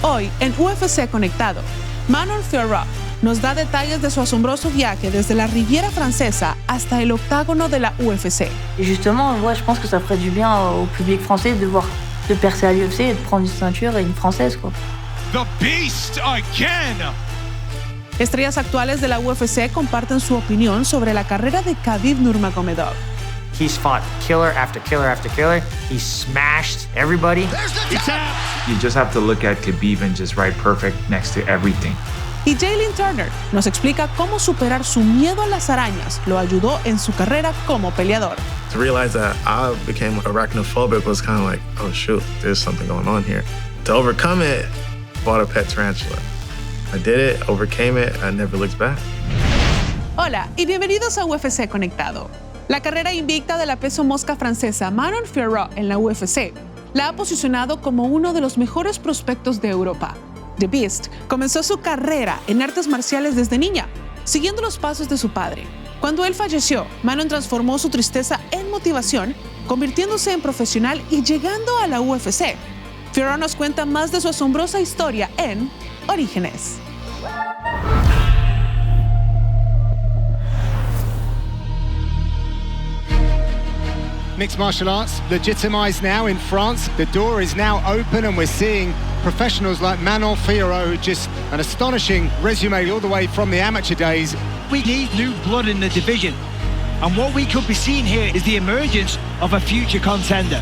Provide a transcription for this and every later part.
Hoy, en UFC Conectado, Manon Fiorot nos da detalles de su asombroso viaje desde la Riviera francesa hasta el octágono de la UFC. Et justement, je pense que ça ferait du bien au public français de percer à l'UFC et de prendre une ceinture et une française, quoi. The Beast again! Estrellas actuales de la UFC comparten su opinión sobre la carrera de Khabib Nurmagomedov. He's fought killer after killer after killer. He's smashed everybody. You just have to look at Khabib and just write perfect next to everything. Y Jalin nos explica cómo superar su miedo a las arañas lo ayudó en su carrera como peleador. To realize that I became arachnophobic was kind of like, oh shoot, there's something going on here. To overcome it, bought a pet tarantula. I did it, overcame it, I never looked back. Hola y bienvenidos a UFC Conectado. La carrera invicta de la peso mosca francesa Manon Fiorot en la UFC la ha posicionado como uno de los mejores prospectos de Europa. The Beast comenzó su carrera en artes marciales desde niña, siguiendo los pasos de su padre. Cuando él falleció, Manon transformó su tristeza en motivación, convirtiéndose en profesional y llegando a la UFC. Fiorot nos cuenta más de su asombrosa historia en Orígenes. Mixed martial arts legitimized now in France. The door is now open and we're seeing professionals like Manon Fiorot, who just an astonishing resume all the way from the amateur days. We need new blood in the division. And what we could be seeing here is the emergence of a future contender.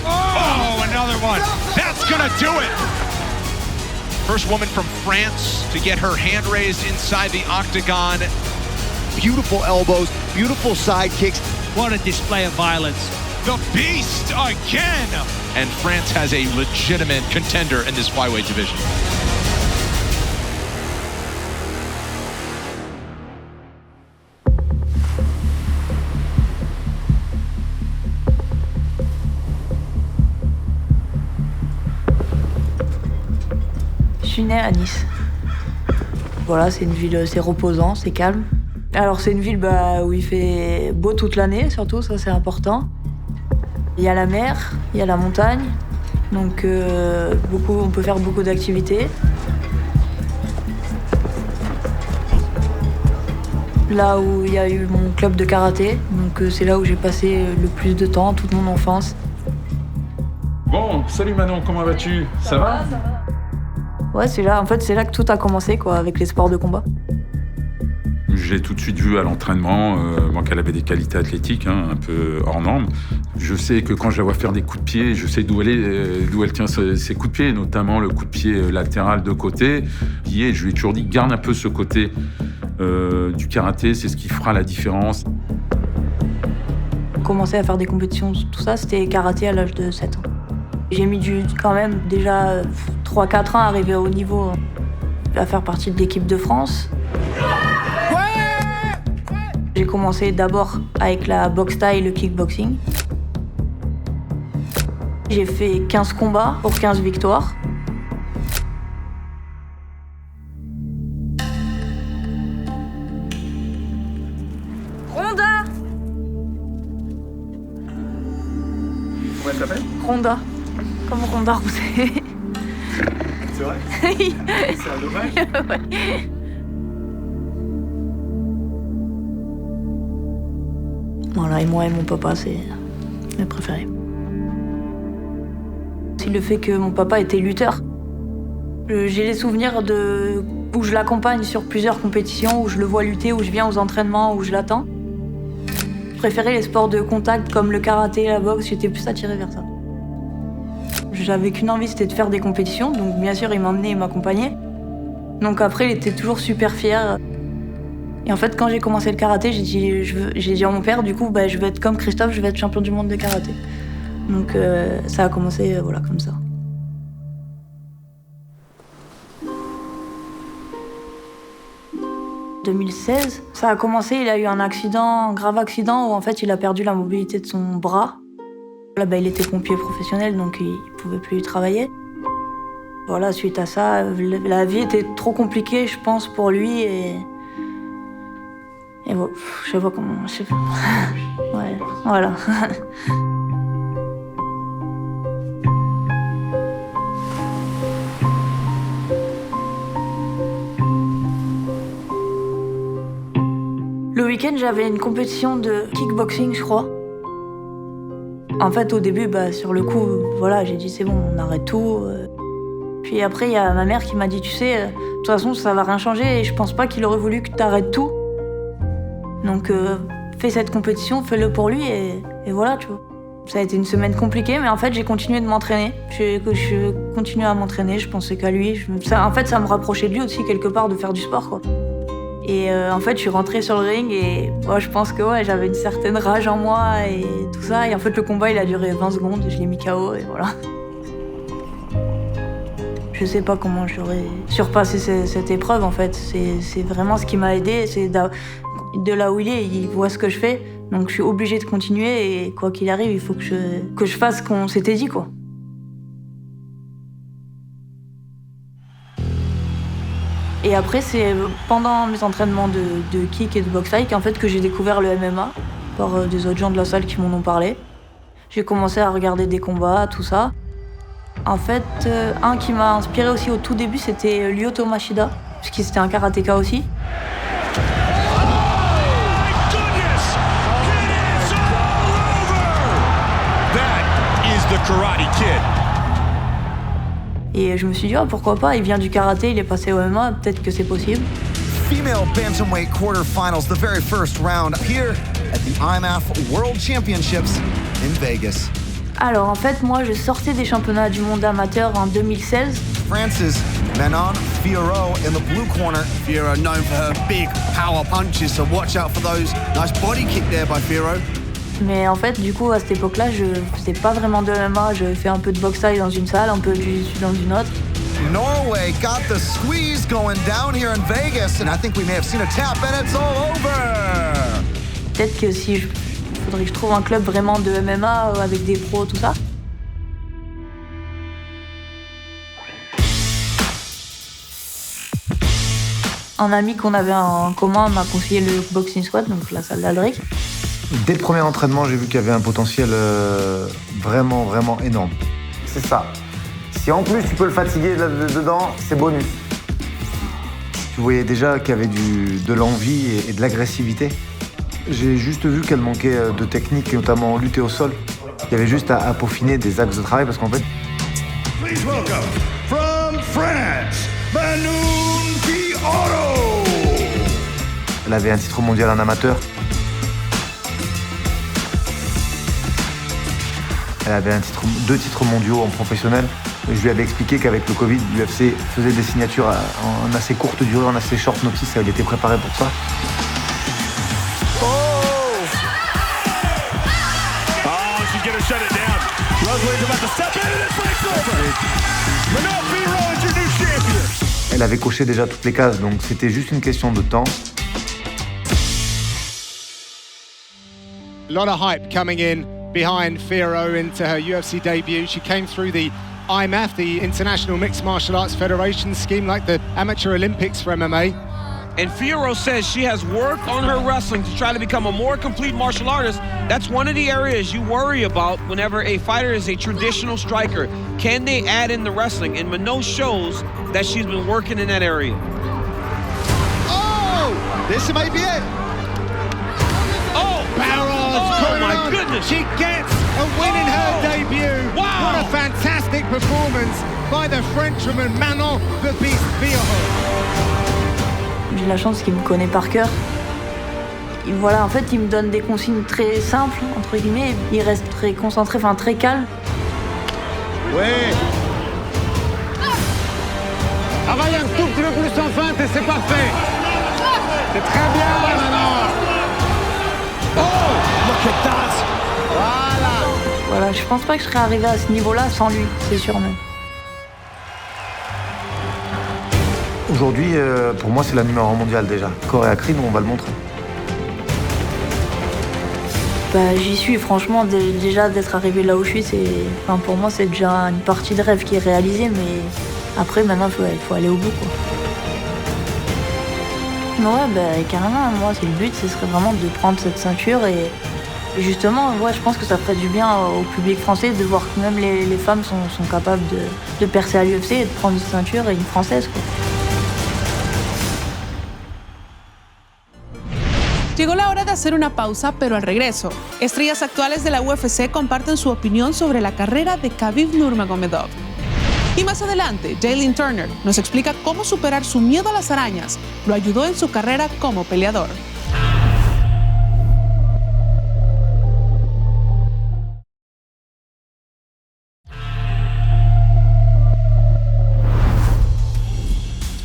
Oh, another one. That's gonna do it. First woman from France to get her hand raised inside the octagon. Beautiful elbows, beautiful side kicks. What a display of violence. The Beast again! And France has a legitimate contender in this flyweight division. Je suis née à Nice. Voilà, c'est une ville, c'est reposant, c'est calme. Alors c'est une ville où il fait beau toute l'année, surtout, ça c'est important. Il y a la mer, il y a la montagne, donc on peut faire beaucoup d'activités. Là où il y a eu mon club de karaté, donc c'est là où j'ai passé le plus de temps, toute mon enfance. Bon, salut Manon, comment vas-tu? Ça va? Ouais, c'est là que tout a commencé, quoi, avec les sports de combat. J'ai tout de suite vu à l'entraînement qu'elle avait des qualités athlétiques un peu hors normes. Je sais que quand je la vois faire des coups de pied, je sais d'où elle tient ses coups de pied, notamment le coup de pied latéral de côté. Et je lui ai toujours dit, garde un peu ce côté du karaté, c'est ce qui fera la différence. Commencer à faire des compétitions, tout ça, c'était karaté à l'âge de 7 ans. J'ai mis quand même déjà 3-4 ans à arriver au haut niveau, à faire partie de l'équipe de France. J'ai commencé d'abord avec la boxe thaï et le kickboxing. J'ai fait 15 combats pour 15 victoires. Ronda! Comment elle s'appelle? Ronda. Comme Ronda Rousset. C'est vrai? C'est un dommage. Ouais. Voilà, et moi et mon papa, c'est mes préférés. C'est le fait que mon papa était lutteur. J'ai les souvenirs où je l'accompagne sur plusieurs compétitions, où je le vois lutter, où je viens aux entraînements, où je l'attends. Je préférais les sports de contact comme le karaté, la boxe, j'étais plus attirée vers ça. J'avais qu'une envie, c'était de faire des compétitions, donc bien sûr, il m'emmenait et m'accompagnait. Donc après, il était toujours super fier. Et en fait, quand j'ai commencé le karaté, j'ai dit à mon père, du coup, je vais être comme Christophe, je vais être champion du monde de karaté. Donc ça a commencé comme ça. En 2016, ça a commencé, il a eu un grave accident où en fait il a perdu la mobilité de son bras. Là, il était pompier professionnel, donc il pouvait plus travailler. Voilà, suite à ça, la vie était trop compliquée, je pense, pour lui et bon, je sais pas comment. Ouais, voilà. week-end, j'avais une compétition de kickboxing, je crois. En fait, au début, sur le coup, voilà, j'ai dit c'est bon, on arrête tout. Puis après, il y a ma mère qui m'a dit, tu sais, de toute façon, ça va rien changer et je pense pas qu'il aurait voulu que t'arrêtes tout. Donc, fais cette compétition, fais-le pour lui et voilà, tu vois. Ça a été une semaine compliquée, mais en fait, j'ai continué de m'entraîner. Je continuais à m'entraîner, je pensais qu'à lui. En fait, ça me rapprochait de lui aussi, quelque part, de faire du sport, quoi. Et en fait, je suis rentrée sur le ring et je pense que j'avais une certaine rage en moi et tout ça. Et en fait, le combat, il a duré 20 secondes, je l'ai mis KO et voilà. Je sais pas comment j'aurais surpassé cette épreuve, en fait. C'est vraiment ce qui m'a aidée. C'est de là où il voit ce que je fais. Donc je suis obligée de continuer et quoi qu'il arrive, il faut que je fasse ce qu'on s'était dit, quoi. Et après, c'est pendant mes entraînements de kick et de boxe thaï qu'en fait que j'ai découvert le MMA par des autres gens de la salle qui m'en ont parlé. J'ai commencé à regarder des combats, tout ça. En fait, un qui m'a inspiré aussi au tout début, c'était Ryo Tomashida, puisqu'il c'était un karatéka aussi. Et je me suis dit, pourquoi pas, il vient du karaté, il est passé au MMA, peut-être que c'est possible. Female bantamweight quarterfinals, the very first round here at the IMAF World Championships in Vegas. Alors en fait, moi je sortais des championnats du monde amateur en 2016. France's Manon Fiorot in the blue corner. Fiorot known for her big power punches, so watch out for those. Nice body kick there by Fiorot. Mais en fait, du coup, à cette époque-là, je faisais pas vraiment de MMA. Je fais un peu de boxe thaï dans une salle, un peu de jiu-jitsu dans une autre. Norway got the squeeze going down here in Vegas, and I think we may have seen a tap, and it's all over. Peut-être que faudrait que je trouve un club vraiment de MMA avec des pros, tout ça. Un ami qu'on avait en commun m'a conseillé le Boxing Squad, donc la salle d'Aldric. Dès le premier entraînement, j'ai vu qu'il y avait un potentiel vraiment, vraiment énorme. C'est ça. Si en plus tu peux le fatiguer dedans, c'est bonus. Tu voyais déjà qu'il y avait de l'envie et de l'agressivité. J'ai juste vu qu'elle manquait de technique, notamment en lutte et au sol. Il y avait juste à peaufiner des axes de travail parce qu'en fait... Please welcome, from France, Manon Fiorot. Elle avait un titre mondial en amateur. Elle avait deux titres mondiaux en professionnel. Je lui avais expliqué qu'avec le Covid, l'UFC faisait des signatures en assez courte durée, en assez short notice. Elle était préparée pour ça. Elle avait coché déjà toutes les cases, donc c'était juste une question de temps. A lot of hype coming in behind Fiorot into her UFC debut. She came through the IMAF, the International Mixed Martial Arts Federation scheme, like the Amateur Olympics for MMA. And Fiorot says she has worked on her wrestling to try to become a more complete martial artist. That's one of the areas you worry about whenever a fighter is a traditional striker. Can they add in the wrestling? And Manon shows that she's been working in that area. Oh! This may be it. Oh! Oh my goodness! She gets a win in her debut. Wow! What a fantastic performance by the Frenchwoman Manon the Beast Fiorot. J'ai la chance qu'il me connaît par cœur. Et voilà, en fait, il me donne des consignes très simples, entre guillemets. Il reste très concentré, enfin très calme. Oui. Travaille un tout petit peu plus en feinte et c'est parfait. C'est très bien maintenant. Oh, look at that. Voilà, je pense pas que je serais arrivée à ce niveau-là sans lui, c'est sûr même. Aujourd'hui, pour moi, c'est la numéro 1 mondiale déjà. Corps et à cri, nous, on va le montrer. J'y suis, franchement, déjà d'être arrivé là où je suis, pour moi, c'est déjà une partie de rêve qui est réalisée, mais après, maintenant, il faut aller au bout, quoi. Ouais, carrément, moi, c'est le but, ce serait vraiment de prendre cette ceinture et justement, je pense que ça ferait du bien au public français de voir que même les femmes sont capables de percer à l'UFC et de prendre une ceinture et une française, quoi. Llegó la hora de hacer una pausa, pero al regreso, estrellas actuales de la UFC comparten su opinión sobre la carrera de Khabib Nurmagomedov. Y más adelante, Jalin nos explica cómo superar su miedo a las arañas lo ayudó en su carrera como peleador.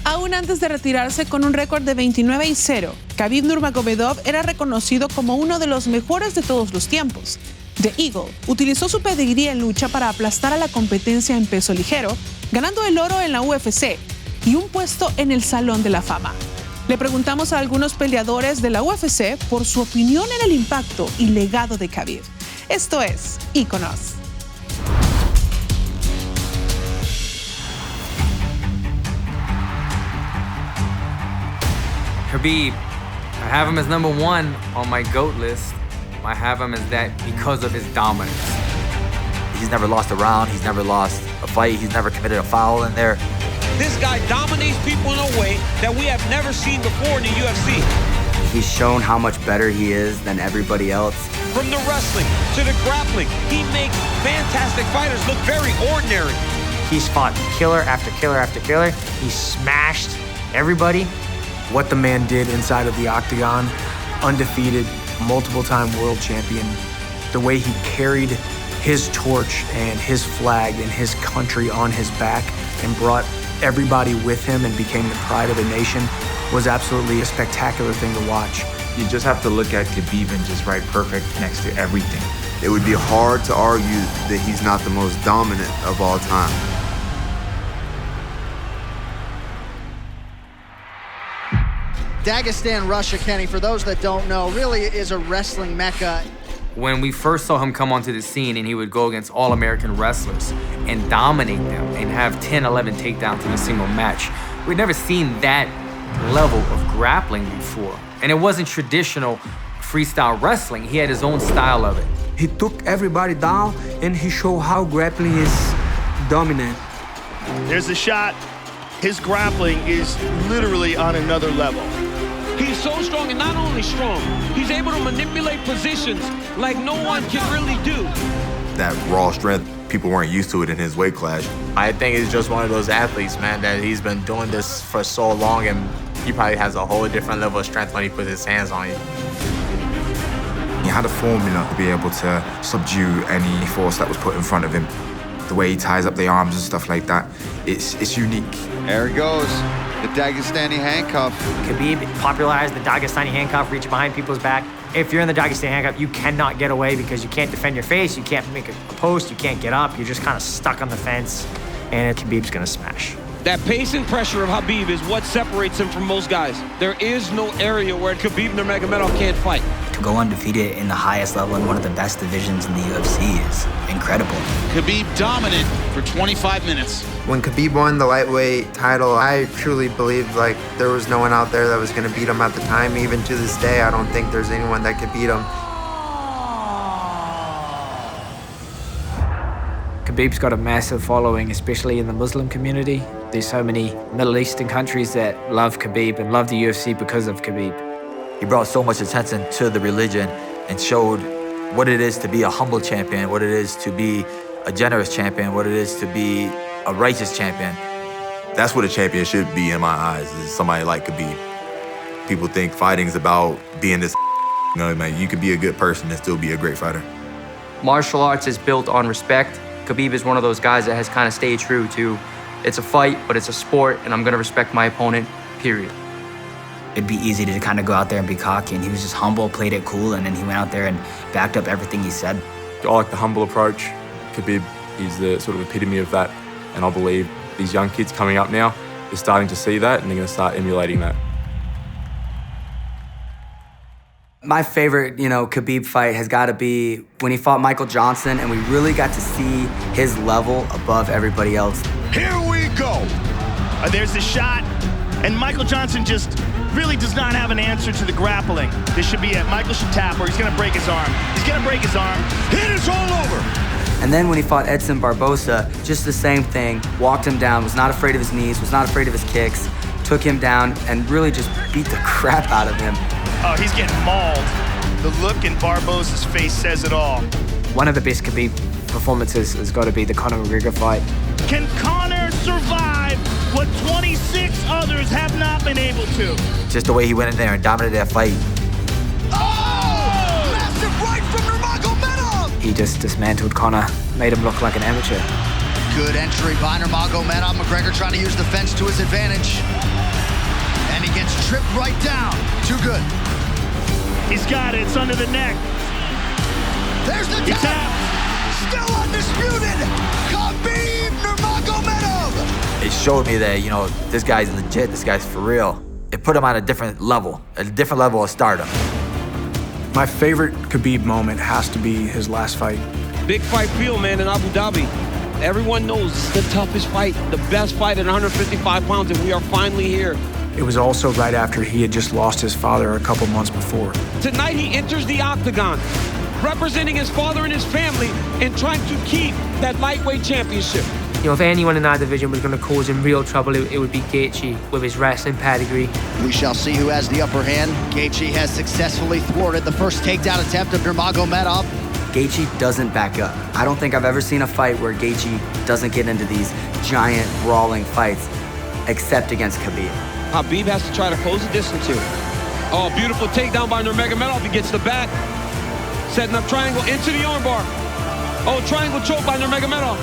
Aún antes de retirarse con un récord de 29-0, Khabib Nurmagomedov era reconocido como uno de los mejores de todos los tiempos. The Eagle utilizó su pedigrí en lucha para aplastar a la competencia en peso ligero, ganando el oro en la UFC y un puesto en el Salón de la Fama. Le preguntamos a algunos peleadores de la UFC por su opinión en el impacto y legado de Khabib. Esto es Íconos. Khabib, I have him as number one on my GOAT list. I have him as that because of his dominance. He's never lost a round, he's never lost a fight, he's never committed a foul in there. This guy dominates people in a way that we have never seen before in the UFC. He's shown how much better he is than everybody else. From the wrestling to the grappling, he makes fantastic fighters look very ordinary. He's fought killer after killer after killer. He smashed everybody. What the man did inside of the octagon, undefeated, multiple-time world champion, the way he carried his torch and his flag and his country on his back and brought everybody with him and became the pride of the nation was absolutely a spectacular thing to watch. You just have to look at Khabib and just write perfect next to everything. It would be hard to argue that he's not the most dominant of all time. Dagestan, Russia, Kenny, for those that don't know, really is a wrestling mecca. When we first saw him come onto the scene and he would go against all-American wrestlers and dominate them and have 10, 11 takedowns in a single match, we'd never seen that level of grappling before. And it wasn't traditional freestyle wrestling. He had his own style of it. He took everybody down and he showed how grappling is dominant. There's the shot. His grappling is literally on another level. He's so strong, and not only strong, he's able to manipulate positions like no one can really do. That raw strength, people weren't used to it in his weight class. I think he's just one of those athletes, man, that he's been doing this for so long, and he probably has a whole different level of strength when he puts his hands on you. He had a formula to be able to subdue any force that was put in front of him. The way he ties up the arms and stuff like that, it's unique. There it goes, the Dagestani handcuff. Khabib popularized the Dagestani handcuff, reaching behind people's back. If you're in the Dagestani handcuff, you cannot get away because you can't defend your face, you can't make a post, you can't get up, you're just kind of stuck on the fence, and Khabib's gonna smash. That pace and pressure of Khabib is what separates him from most guys. There is no area where Khabib Nurmagomedov can't fight. To go undefeated in the highest level in one of the best divisions in the UFC is incredible. Khabib dominant for 25 minutes. When Khabib won the lightweight title, I truly believed like there was no one out there that was going to beat him at the time. Even to this day, I don't think there's anyone that could beat him. Khabib's got a massive following, especially in the Muslim community. There's so many Middle Eastern countries that love Khabib and love the UFC because of Khabib. He brought so much attention to the religion and showed what it is to be a humble champion, what it is to be a generous champion, what it is to be a righteous champion. That's what a champion should be in my eyes, is somebody like Khabib. People think fighting's about being this, you know, man, you could be a good person and still be a great fighter. Martial arts is built on respect. Khabib is one of those guys that has kind of stayed true to, it's a fight, but it's a sport, and I'm gonna respect my opponent, period. It'd be easy to kind of go out there and be cocky, and he was just humble, played it cool, and then he went out there and backed up everything he said. I like the humble approach. Khabib is the sort of epitome of that, and I believe these young kids coming up now, they're starting to see that, and they're gonna start emulating that. My favorite, Khabib fight has got to be when he fought Michael Johnson, and we really got to see his level above everybody else. Here we go. There's the shot, and Michael Johnson just really does not have an answer to the grappling. This should be it. Michael should tap, or he's gonna break his arm. He's gonna break his arm. Hit is all over. And then when he fought Edson Barbosa, just the same thing. Walked him down, was not afraid of his knees, was not afraid of his kicks, took him down, and really just beat the crap out of him. Oh, he's getting mauled. The look in Barbosa's face says it all. One of the best Khabib performances has got to be the Conor McGregor fight. Can Conor survive what 26 others have not been able to? Just the way he went in there and dominated that fight. Oh! Massive right from Nurmagomedov! He just dismantled Conor, made him look like an amateur. Good entry by Nurmagomedov. McGregor trying to use the fence to his advantage. And he gets tripped right down. Too good. He's got it. It's under the neck. There's the tap. Still undisputed. Khabib Nurmagomedov. It showed me that, you know, this guy's legit. This guy's for real. It put him on a different level of stardom. My favorite Khabib moment has to be his last fight. Big fight feel, man, in Abu Dhabi. Everyone knows it's the toughest fight, the best fight at 155 pounds, and we are finally here. It was also right after he had just lost his father a couple months before. Tonight he enters the octagon, representing his father and his family and trying to keep that lightweight championship. You know, if anyone in that division was going to cause him real trouble, it would be Gaethje with his wrestling pedigree. We shall see who has the upper hand. Gaethje has successfully thwarted the first takedown attempt of Nurmagomedov. Gaethje doesn't back up. I don't think I've ever seen a fight where Gaethje doesn't get into these giant brawling fights, except against Khabib. Khabib has to try to close the distance here. Oh, beautiful takedown by Nurmagomedov. He gets the back, setting up triangle into the armbar. Oh, triangle choke by Nurmagomedov.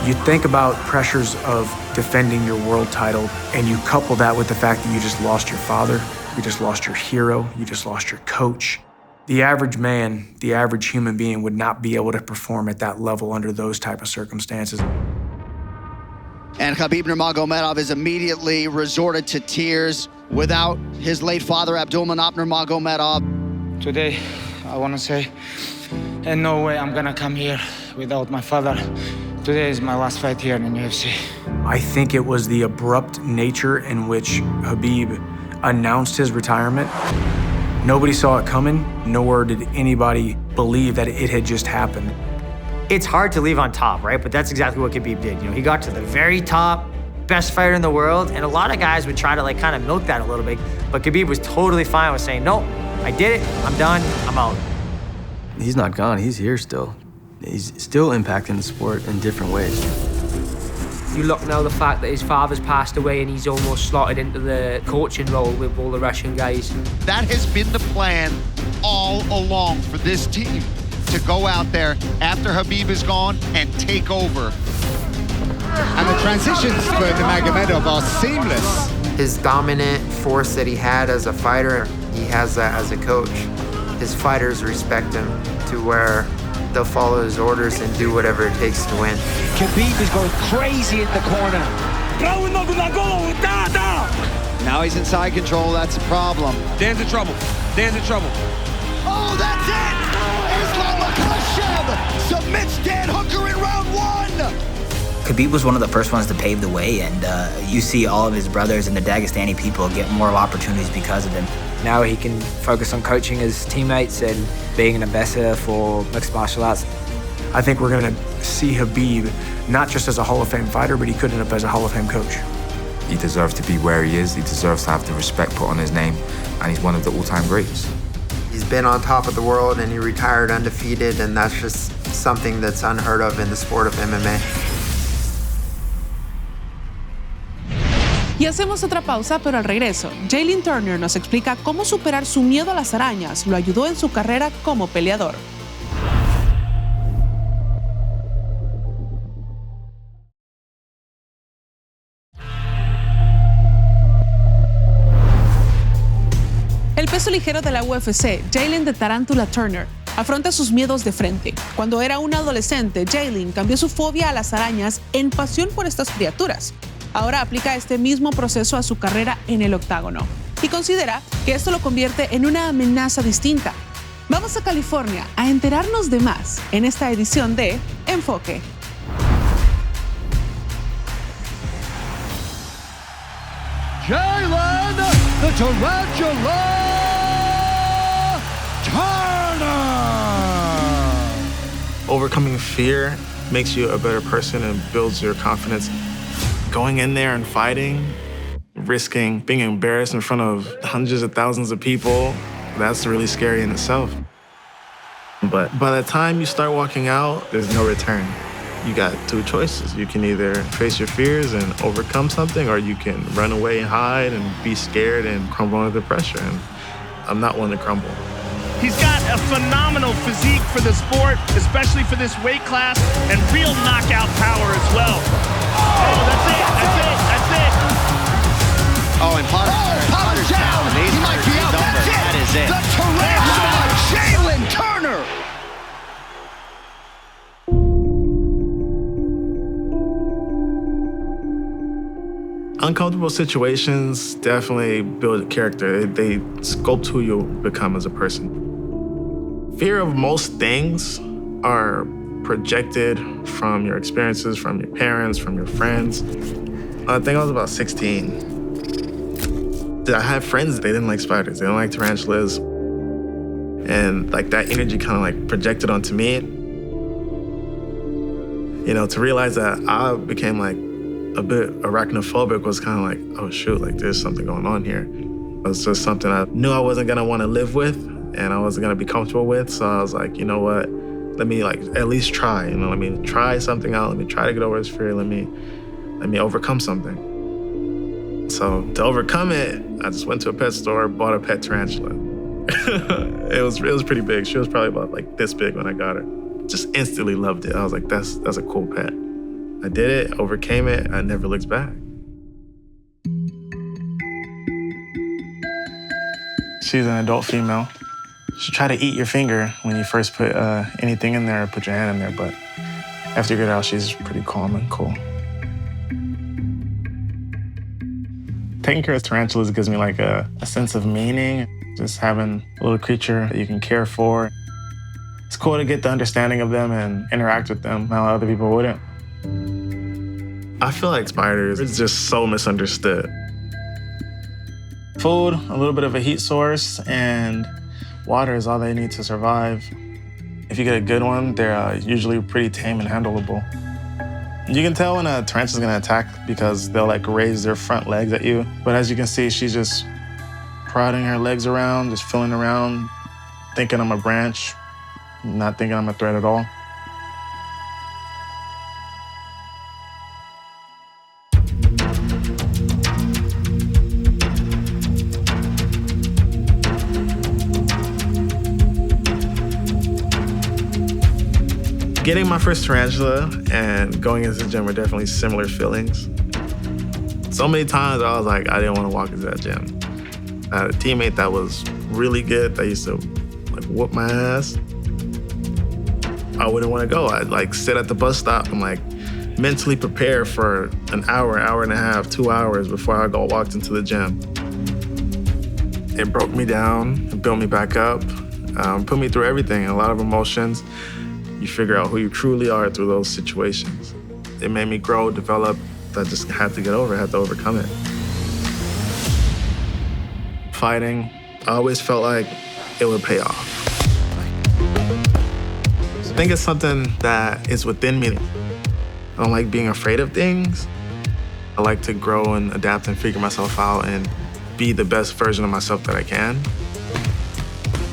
You think about pressures of defending your world title, and you couple that with the fact that you just lost your father, you just lost your hero, you just lost your coach. The average man, the average human being would not be able to perform at that level under those type of circumstances. And Khabib Nurmagomedov is immediately resorted to tears without his late father, Abdulmanap Nurmagomedov. Today, I want to say, in no way I'm gonna come here without my father. Today is my last fight here in UFC. I think it was the abrupt nature in which Khabib announced his retirement. Nobody saw it coming, nor did anybody believe that it had just happened. It's hard to leave on top, right? But that's exactly what Khabib did. You know, he got to the very top, best fighter in the world, and a lot of guys would try to like kind of milk that a little bit, but Khabib was totally fine with saying, nope, I did it, I'm done, I'm out. He's not gone, he's here still. He's still impacting the sport in different ways. You look now the fact that his father's passed away and he's almost slotted into the coaching role with all the Russian guys. That has been the plan all along for this team, to go out there after Khabib is gone and take over. And the transitions for Nurmagomedov are seamless. His dominant force that he had as a fighter, he has that as a coach. His fighters respect him to where they'll follow his orders and do whatever it takes to win. Khabib is going crazy in the corner. Now he's inside control, that's a problem. Dan's in trouble. Dan's in trouble. Oh, that's it! Islam Makhachev submits Dan Hooker in round one! Khabib was one of the first ones to pave the way, and you see all of his brothers and the Dagestani people get more opportunities because of him. Now he can focus on coaching his teammates and being an ambassador for mixed martial arts. I think we're gonna see Khabib not just as a Hall of Fame fighter, but he could end up as a Hall of Fame coach. He deserves to be where he is. He deserves to have the respect put on his name, and he's one of the all-time greats. He's been on top of the world and he retired undefeated, and that's just something that's unheard of in the sport of MMA. Y hacemos otra pausa, pero al regreso, Jalin Turner nos explica cómo superar su miedo a las arañas lo ayudó en su carrera como peleador. El peso ligero de la UFC, Jalin de Tarántula Turner, afronta sus miedos de frente. Cuando era un adolescente, Jalin cambió su fobia a las arañas en pasión por estas criaturas. Ahora aplica este mismo proceso a su carrera en el octágono y considera que esto lo convierte en una amenaza distinta. Vamos a California a enterarnos de más en esta edición de Enfoque. Jalin, the Tarantula Turner! Overcoming fear makes you a better person and builds your confidence. Going in there and fighting, risking being embarrassed in front of hundreds of thousands of people, That's really scary in itself. But by the time you start walking out, there's no return. You got two choices. You can either face your fears and overcome something, or you can run away and hide and be scared and crumble under the pressure. And I'm not one to crumble. He's got a phenomenal physique for the sport, especially for this weight class, and real knockout power as well. Oh, that's it. Oh, and Potter's down. He might be out. That's it. That is it. The tarantula, Jalin Turner. Uncomfortable situations definitely build character. They sculpt who you'll become as a person. Fear of most things are projected from your experiences, from your parents, from your friends. I think I was about 16. I had friends, they didn't like spiders, they didn't like tarantulas. And like that energy kind of like projected onto me. You know, to realize that I became like a bit arachnophobic was kind of like, oh shoot, like there's something going on here. It was just something I knew I wasn't gonna want to live with and I wasn't gonna be comfortable with. So I was like, you know what, let me like at least try, you know, let me try something out. Let me try to get over this fear. Let me overcome something. So to overcome it, I just went to a pet store, bought a pet tarantula. It was pretty big. She was probably about like this big when I got her. Just instantly loved it. I was like, that's a cool pet. I did it, overcame it, I never looked back. She's an adult female. She'll try to eat your finger when you first put anything in there or put your hand in there, but after you get out, she's pretty calm and cool. Taking care of tarantulas gives me like a sense of meaning, just having a little creature that you can care for. It's cool to get the understanding of them and interact with them how other people wouldn't. I feel like spiders are just so misunderstood. Food, a little bit of a heat source, and water is all they need to survive. If you get a good one, they're usually pretty tame and handleable. You can tell when a tarantula's gonna attack because they'll like raise their front legs at you. But as you can see, she's just prodding her legs around, just feeling around, thinking I'm a branch, not thinking I'm a threat at all. Getting my first tarantula and going into the gym were definitely similar feelings. So many times I was like, I didn't want to walk into that gym. I had a teammate that was really good that used to like whoop my ass. I wouldn't want to go. I'd like sit at the bus stop and like mentally prepare for an hour, hour and a half, 2 hours before I walked into the gym. It broke me down, it built me back up, put me through everything, a lot of emotions. You figure out who you truly are through those situations. It made me grow, develop. I just had to get over it, had to overcome it. Fighting, I always felt like it would pay off. I think it's something that is within me. I don't like being afraid of things. I like to grow and adapt and figure myself out and be the best version of myself that I can.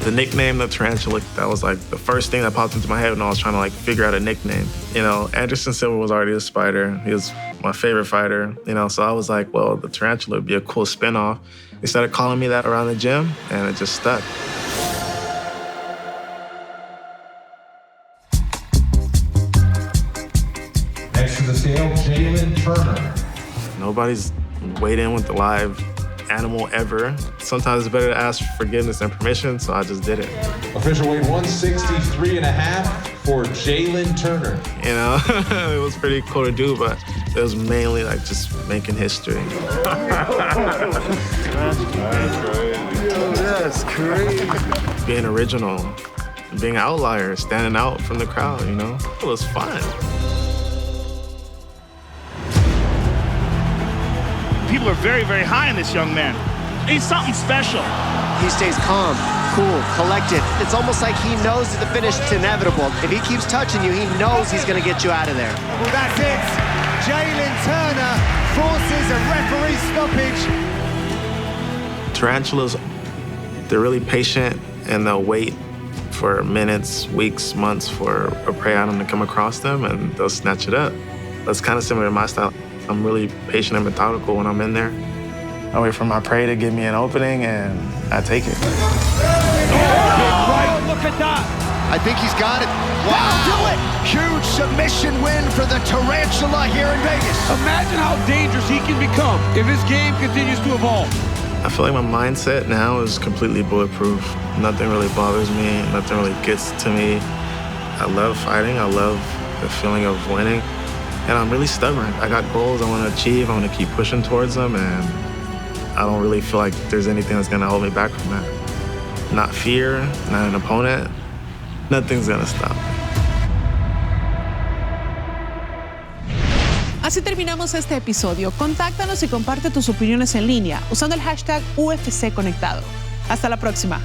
The nickname, the tarantula, that was like the first thing that popped into my head when I was trying to like figure out a nickname. You know, Anderson Silva was already a spider. He was my favorite fighter, you know, so I was like, well, the tarantula would be a cool spinoff. They started calling me that around the gym, and it just stuck. Next to the scale, Jalin Turner. Nobody's weighed in with the live animal ever. Sometimes it's better to ask for forgiveness and permission, so I just did it. Official weight 163.5 for Jalin Turner. You know, it was pretty cool to do, but it was mainly like just making history. That's crazy. Being original, being an outlier, standing out from the crowd, you know? It was fun. People are very, very high on this young man. He's something special. He stays calm, cool, collected. It's almost like he knows that the finish is inevitable. If he keeps touching you, he knows he's gonna get you out of there. Well, that's it. Jalin Turner forces a referee stoppage. Tarantulas They're really patient and they'll wait for minutes, weeks, months for a prey item to come across them and they'll snatch it up. That's kind of similar to my style. I'm really patient and methodical when I'm in there. I wait for my prey to give me an opening and I take it. Right, look at that. I think he's got it. Wow. Do it. Huge submission win for the Tarantula here in Vegas. Imagine how dangerous he can become if his game continues to evolve. I feel like my mindset now is completely bulletproof. Nothing really bothers me. Nothing really gets to me. I love fighting. I love the feeling of winning. And I'm really stubborn. I got goals I want to achieve. I want to keep pushing towards them. And I don't really feel like there's anything that's going to hold me back from that. Not fear, not an opponent. Nothing's going to stop me. Así terminamos este episodio. Contáctanos y comparte tus opiniones en línea usando el hashtag UFC Conectado. Hasta la próxima.